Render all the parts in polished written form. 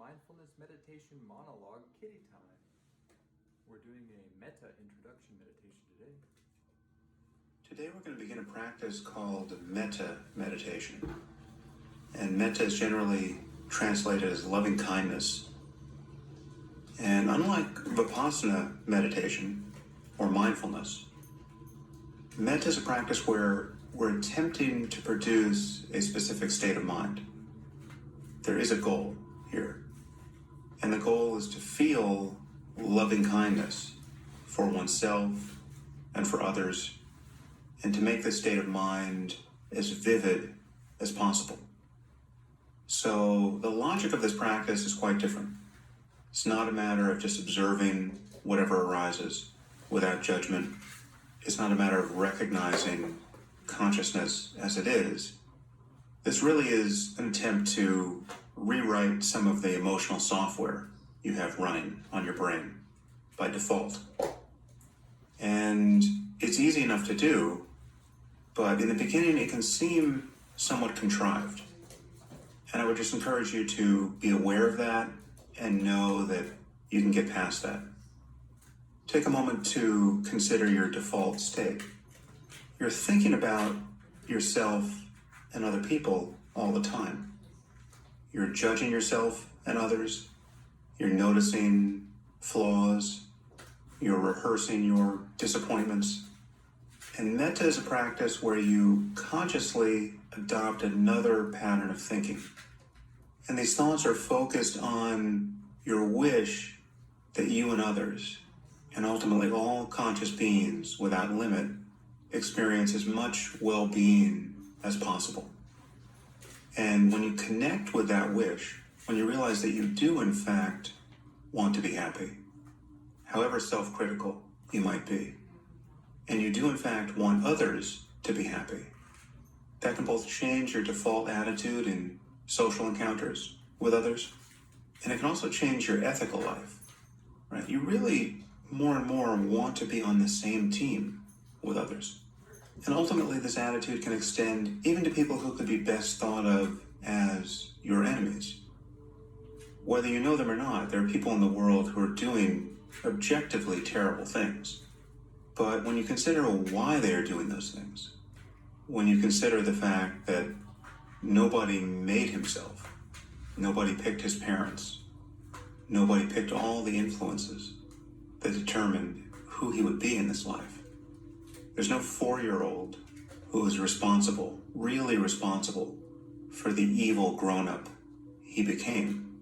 mindfulness meditation monologue, Kitty Time. We're doing a Metta introduction meditation today. Today we're going to begin a practice called Metta meditation. And Metta is generally translated as loving kindness. And unlike Vipassana meditation or mindfulness, Metta is a practice where we're attempting to produce a specific state of mind. There is a goal here. And the goal is to feel loving kindness for oneself and for others, and to make this state of mind as vivid as possible. So the logic of this practice is quite different. It's not a matter of just observing whatever arises without judgment. It's not a matter of recognizing consciousness as it is. This really is an attempt to rewrite some of the emotional software you have running on your brain by default. And it's easy enough to do, but in the beginning it can seem somewhat contrived. And I would just encourage you to be aware of that and know that you can get past that. Take a moment to consider your default state. You're thinking about yourself and other people all the time. You're judging yourself and others. You're noticing flaws. You're rehearsing your disappointments. And Metta is a practice where you consciously adopt another pattern of thinking. And these thoughts are focused on your wish that you and others, and ultimately all conscious beings without limit, experience as much well-being as possible. And when you connect with that wish, when you realize that you do in fact want to be happy, however self-critical you might be, and you do in fact want others to be happy, that can both change your default attitude in social encounters with others, and it can also change your ethical life, right? You really more and more want to be on the same team with others. And ultimately this attitude can extend even to people who could be best thought of as your enemies. Whether you know them or not, there are people in the world who are doing objectively terrible things. But when you consider why they are doing those things, when you consider the fact that nobody made himself, nobody picked his parents, nobody picked all the influences that determined who he would be in this life. There's no 4-year-old who is responsible, really responsible, for the evil grown-up he became,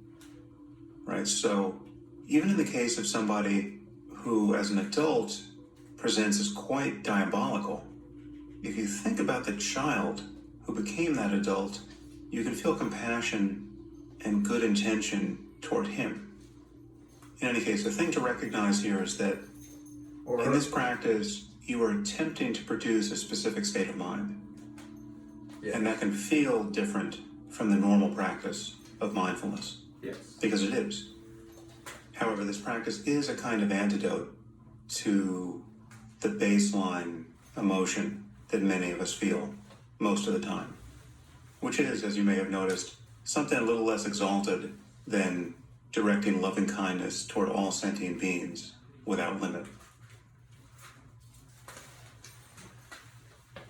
right? So even in the case of somebody who as an adult presents as quite diabolical, if you think about the child who became that adult, you can feel compassion and good intention toward him. In any case, the thing to recognize here is that in this practice, you are attempting to produce a specific state of mind. Yes. And that can feel different from the normal practice of mindfulness. Yes. Because it is. However, this practice is a kind of antidote to the baseline emotion that many of us feel most of the time, which is, as you may have noticed, something a little less exalted than directing loving kindness toward all sentient beings without limit.